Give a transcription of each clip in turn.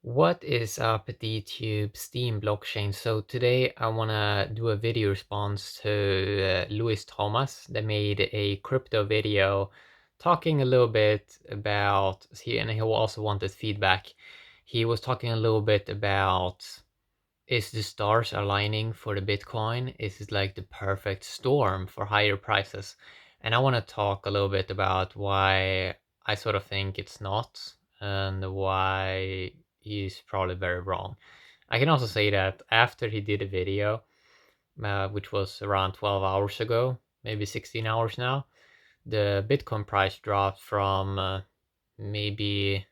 What is up, DTube Steam blockchain? So today I want to do a video response to Louis Thomas that made a crypto video talking a little bit about, and he also wanted feedback. He was talking a little bit about, is the stars aligning for the Bitcoin? Is it like the perfect storm for higher prices? And I want to talk a little bit about why I sort of think it's not and why he's probably very wrong. I can also say that after he did a video, which was around 12 hours ago, maybe 16 hours now, the Bitcoin price dropped from maybe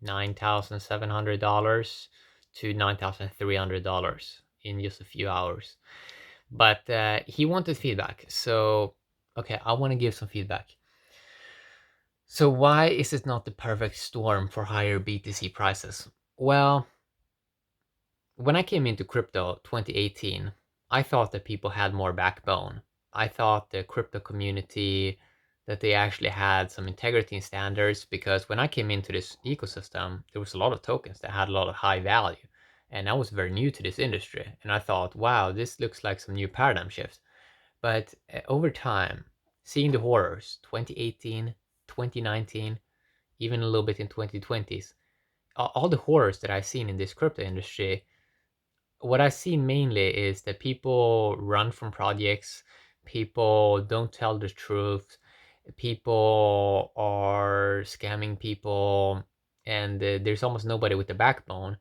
$9,700 to $9,300 in just a few hours. But he wanted feedback. So, okay, I want to give some feedback. So, why is it not the perfect storm for higher BTC prices? Well, when I came into crypto 2018, I thought that people had more backbone. I thought the crypto community that they actually had some integrity and standards, because when I came into this ecosystem, there was a lot of tokens that had a lot of high value. And I was very new to this industry. And I thought, wow, this looks like some new paradigm shift. But over time, seeing the horrors, 2018, 2019, even a little bit in 2020s, all the horrors that I've seen in this crypto industry, what I see mainly is that people run from projects, people don't tell the truth, people are scamming people, and there's almost nobody with the backbone.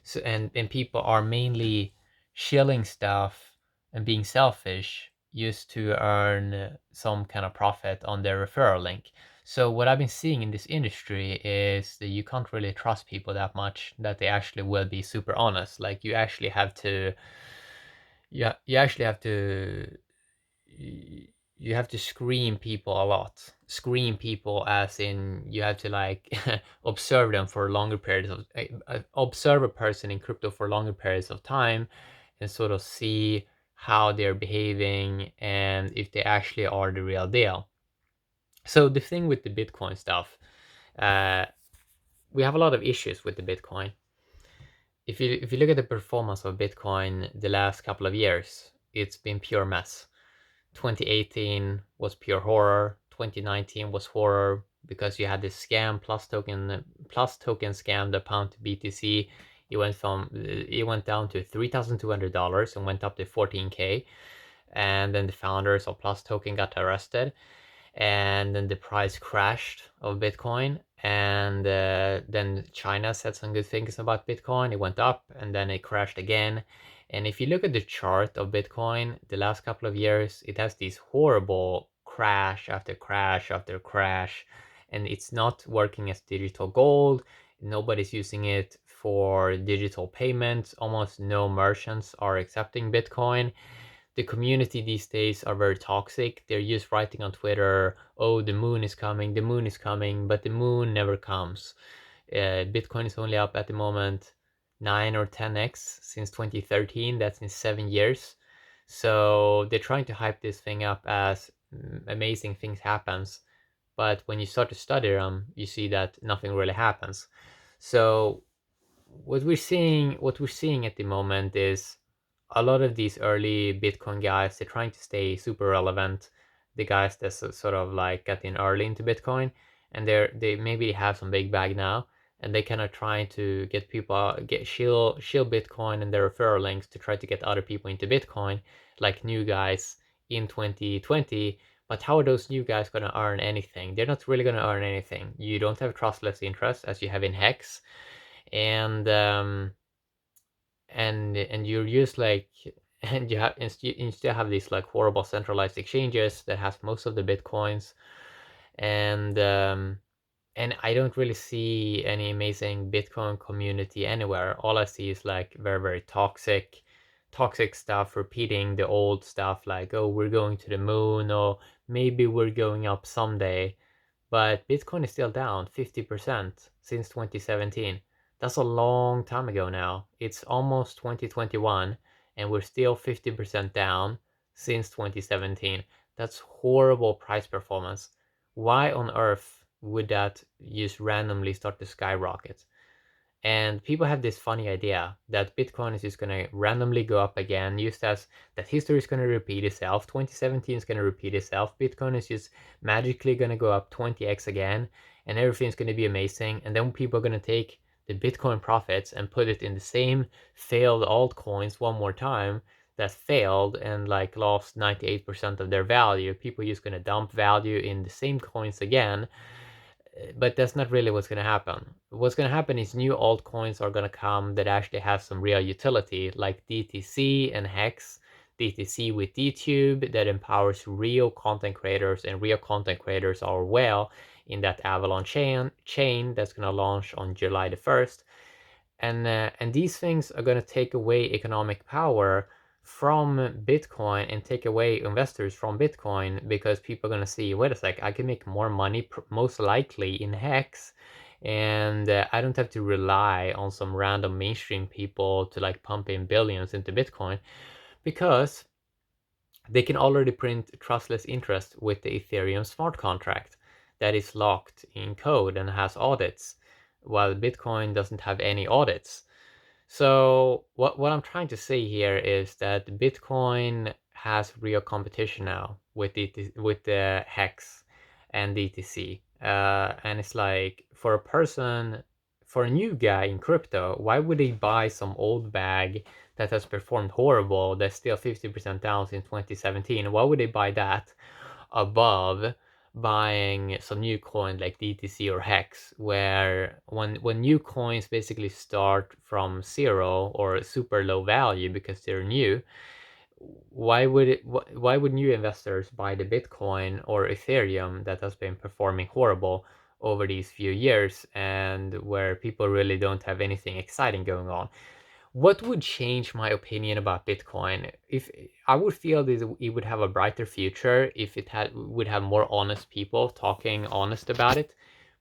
So and people are mainly shilling stuff and being selfish used to earn some kind of profit on their referral link. So what I've been seeing in this industry is that you can't really trust people that much that they actually will be super honest. Like you actually have to, yeah, you actually have to, you have to screen people a lot. Screen people as in you have to like observe them for longer periods of, observe a person in crypto for longer periods of time and sort of see how they're behaving and if they actually are the real deal. So the thing with the Bitcoin stuff, uh, we have a lot of issues with the Bitcoin. If you look at the performance of Bitcoin the last couple of years, it's been pure mess. 2018 was pure horror. 2019 was horror because you had this scam plus token scam, the pound to BTC. It went down to $3,200 and went up to 14K, and then the founders of Plus Token got arrested, and then the price crashed of Bitcoin. And then China said some good things about Bitcoin. It went up and then it crashed again. And if you look at the chart of Bitcoin, the last couple of years, it has these horrible crash after crash after crash. And it's not working as digital gold. Nobody's using it for digital payments. Almost no merchants are accepting Bitcoin. The community these days are very toxic. They're just writing on Twitter, "Oh, the moon is coming, the moon is coming," but the moon never comes. Bitcoin is only up at the moment 9 or 10x since 2013. That's in 7 years. So they're trying to hype this thing up as amazing things happens, but when you start to study them, you see that nothing really happens. So what we're seeing at the moment is a lot of these early Bitcoin guys, they're trying to stay super relevant. The guys that sort of like got in early into Bitcoin, and they maybe have some big bag now, and they kind of trying to get people get shill Bitcoin and their referral links to try to get other people into Bitcoin, like new guys in 2020. But how are those new guys going to earn anything? They're not really going to earn anything. You don't have trustless interest as you have in Hex, and and you're just like and you still have these like horrible centralized exchanges that have most of the bitcoins, and and I don't really see any amazing Bitcoin community anywhere. All I see is like very, very toxic stuff, repeating the old stuff like, oh, we're going to the moon, or maybe we're going up someday. But Bitcoin is still down 50% since 2017. That's a long time ago now. It's almost 2021 and we're still 50% down since 2017. That's horrible price performance. Why on earth would that just randomly start to skyrocket? And people have this funny idea that Bitcoin is just going to randomly go up again, just as that history is going to repeat itself. 2017 is going to repeat itself. Bitcoin is just magically going to go up 20x again, and everything's going to be amazing. And then people are going to take the Bitcoin profits and put it in the same failed altcoins one more time that failed and like lost 98% of their value. People are just going to dump value in the same coins again, but that's not really what's going to happen. What's going to happen is new altcoins are going to come that actually have some real utility, like DTC and Hex. DTC with DTube that empowers real content creators, and real content creators are well in that Avalon chain that's going to launch on July the 1st. And these things are going to take away economic power from Bitcoin and take away investors from Bitcoin, because people are going to see, wait a sec, I can make more money most likely in Hex, and I don't have to rely on some random mainstream people to like pump in billions into Bitcoin, because they can already print trustless interest with the Ethereum smart contract that is locked in code and has audits, while Bitcoin doesn't have any audits. So what I'm trying to say here is that Bitcoin has real competition now with the Hex and DTC. And it's like, for a person, for a new guy in crypto, why would they buy some old bag that has performed horrible, that's still 50% down since 2017? Why would they buy that above buying some new coin like DTC or Hex, where when new coins basically start from zero or super low value because they're new, why would new investors buy the Bitcoin or Ethereum that has been performing horrible over these few years, and where people really don't have anything exciting going on? What would change my opinion about Bitcoin? If I would feel that it would have a brighter future if it would have more honest people talking honest about it,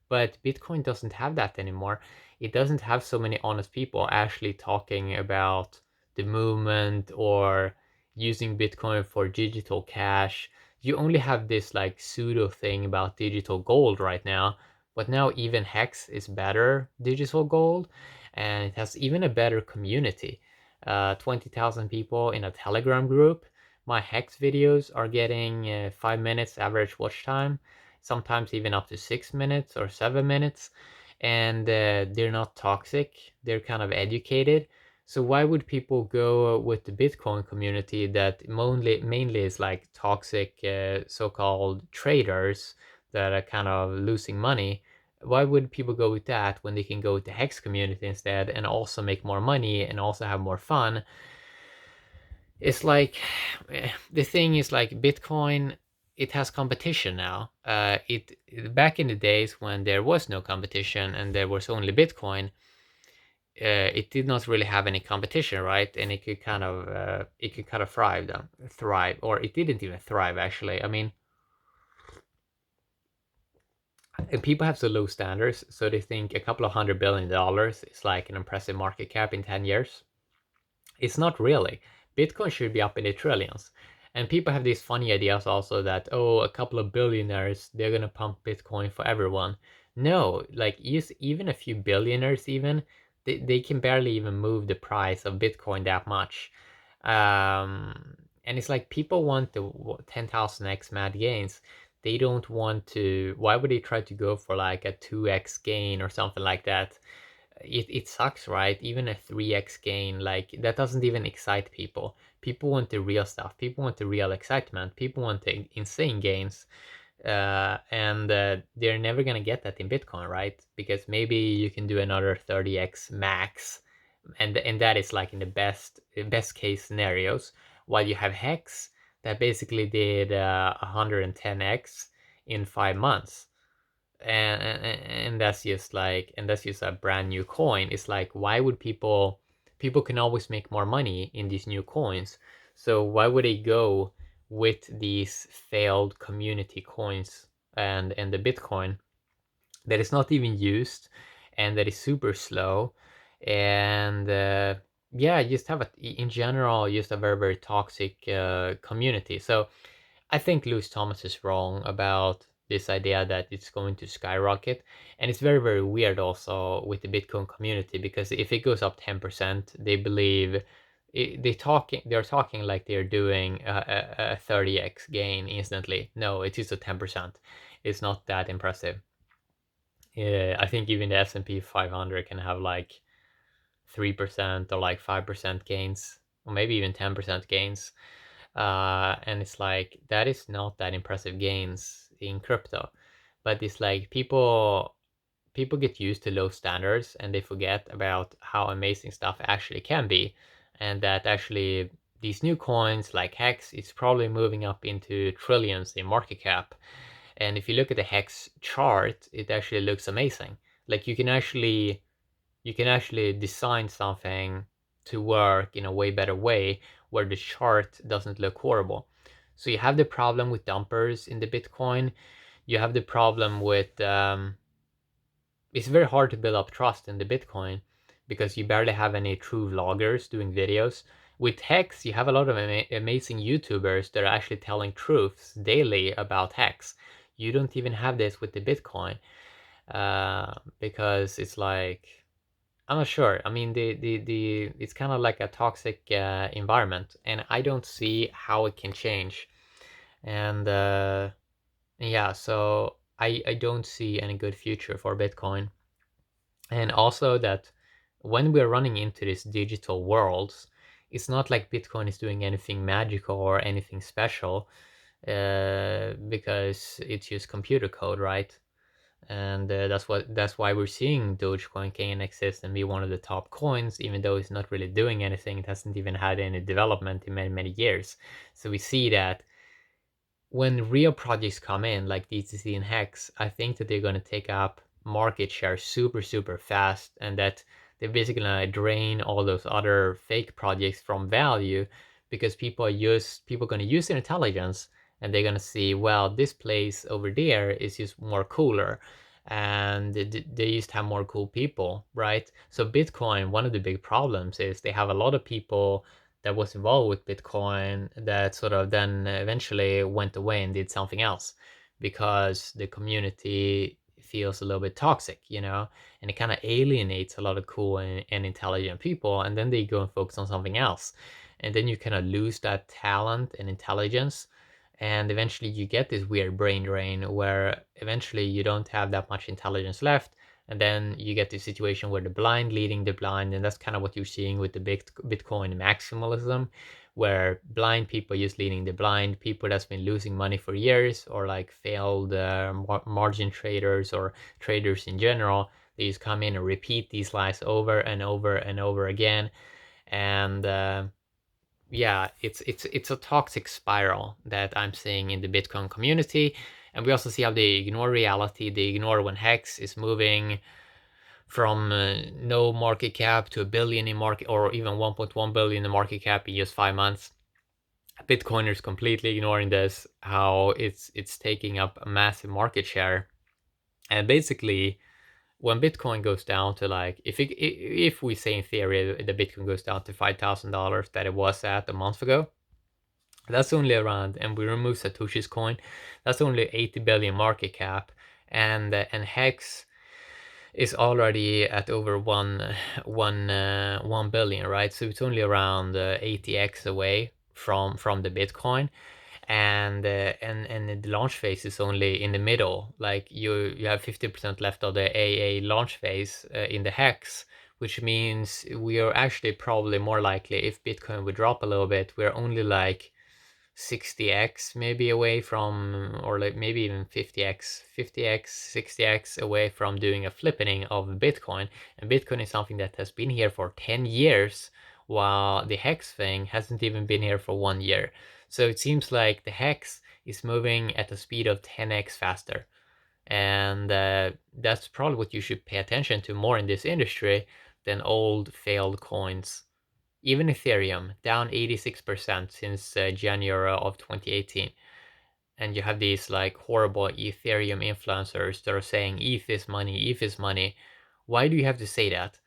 but Bitcoin doesn't have that anymore. It doesn't have so many honest people actually talking about the movement or using Bitcoin for digital cash. You only have this like pseudo thing about digital gold right now, but now even Hex is better digital gold, and it has even a better community. 20,000 people in a Telegram group. My Hex videos are getting 5 minutes average watch time, sometimes even up to 6 minutes or 7 minutes, and they're not toxic. They're kind of educated. So why would people go with the Bitcoin community that mainly is like toxic so-called traders that are kind of losing money? Why would people go with that when they can go with the Hex community instead and also make more money and also have more fun? It's like the thing is like Bitcoin, it has competition now. It back in the days when there was no competition and there was only Bitcoin, it did not really have any competition, right? And it could kind of thrive, or it didn't even thrive actually. I mean, people have so low standards, so they think a couple of $100 billion is like an impressive market cap in 10 years. It's not really. Bitcoin should be up in the trillions. And people have these funny ideas also that, oh, a couple of billionaires, they're going to pump Bitcoin for everyone. No, like even a few billionaires even, they can barely even move the price of Bitcoin that much. And it's like people want the 10,000x mad gains. They don't want to, why would they try to go for like a 2x gain or something like that? It sucks, right? Even a 3x gain, like that doesn't even excite people. People want the real stuff. People want the real excitement. People want the insane gains. And they're never gonna get that in Bitcoin, right? Because maybe you can do another 30x max, and that is like in the best case scenarios. While you have Hex that basically did 110x in 5 months, and that's just like, and that's just a brand new coin. It's like, why would people can always make more money in these new coins, so why would they go with these failed community coins and the Bitcoin that is not even used and that is super slow, and yeah, just have in general just a very toxic community. So I think Lewis Thomas is wrong about this idea that it's going to skyrocket. And it's very, very weird also with the Bitcoin community, because if it goes up 10%, they believe they're talking like they're doing a 30x gain instantly. No, it is a 10%. It's not that impressive. Yeah, I think even the S&P 500 can have like 3% or like 5% gains, or maybe even 10% gains. And it's like, that is not that impressive gains in crypto. But it's like people get used to low standards and they forget about how amazing stuff actually can be, and that actually these new coins like Hex is probably moving up into trillions in market cap. And if you look at the Hex chart, it actually looks amazing. Like you can actually design something to work in a way better way where the chart doesn't look horrible. So you have the problem with dumpers in the Bitcoin. You have the problem with it's very hard to build up trust in the Bitcoin because you barely have any true vloggers doing videos. With Hex, you have a lot of amazing YouTubers that are actually telling truths daily about Hex. You don't even have this with the Bitcoin because it's like, I'm not sure. I mean, the it's kind of like a toxic environment, and I don't see how it can change. And yeah, so I don't see any good future for Bitcoin. And also that when we're running into these digital worlds, it's not like Bitcoin is doing anything magical or anything special because it's just computer code, right? And that's why we're seeing Dogecoin can exist and be one of the top coins, even though it's not really doing anything. It hasn't even had any development in many years. So we see that when real projects come in like DTC and Hex, I think that they're going to take up market share super fast, and that they're basically going to drain all those other fake projects from value, because people going to use their intelligence, and they're going to see, well, this place over there is just more cooler, and they used to have more cool people, right? So Bitcoin, one of the big problems is they have a lot of people that was involved with Bitcoin that sort of then eventually went away and did something else because the community feels a little bit toxic, you know, and it kind of alienates a lot of cool and intelligent people, and then they go and focus on something else. And then you kind of lose that talent and intelligence. And eventually you get this weird brain drain where eventually you don't have that much intelligence left, and then you get this situation where the blind leading the blind, and that's kind of what you're seeing with the Bitcoin maximalism, where blind people just leading the blind, people that's been losing money for years, or like failed margin traders or traders in general. They just come in and repeat these lies over and over and over again. And yeah, it's a toxic spiral that I'm seeing in the Bitcoin community. And we also see how they ignore reality. They ignore when Hex is moving from no market cap to a billion in market, or even 1.1 billion in market cap in just 5 months. Bitcoiners completely ignoring this, how it's taking up a massive market share. And basically, when Bitcoin goes down to like, if we say in theory the Bitcoin goes down to $5,000 that it was at a month ago, that's only around, and we remove Satoshi's coin, that's only 80 billion market cap, and Hex is already at over 1 billion, right? So it's only around 80x away from the Bitcoin, and the launch phase is only in the middle. Like you have 50% left of the AA launch phase in the Hex, which means we are actually probably more likely, if Bitcoin would drop a little bit, we're only like 60x maybe away from, or like maybe even 50x, 60x away from doing a flippening of Bitcoin. And Bitcoin is something that has been here for 10 years, while the Hex thing hasn't even been here for 1 year. So it seems like the Hex is moving at a speed of 10x faster. And that's probably what you should pay attention to more in this industry than old failed coins. Even Ethereum, down 86% since January of 2018. And you have these like horrible Ethereum influencers that are saying ETH is money, ETH is money. Why do you have to say that?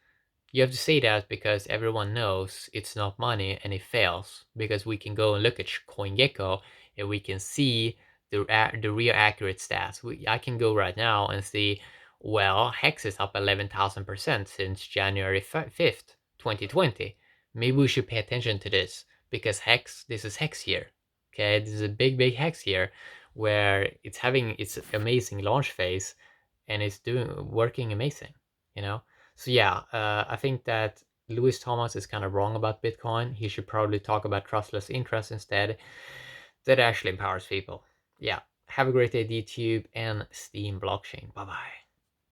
You have to say that because everyone knows it's not money and it fails. Because we can go and look at CoinGecko and we can see the real accurate stats. I can go right now and see, well, Hex is up 11,000% since January 5th, 2020. Maybe we should pay attention to this because this is Hex year. Okay, this is a big Hex year where it's having its amazing launch phase and it's working amazing, you know? So yeah, I think that Lewis Thomas is kind of wrong about Bitcoin. He should probably talk about trustless interest instead. That actually empowers people. Yeah. Have a great day, DTube and Steem blockchain. Bye bye.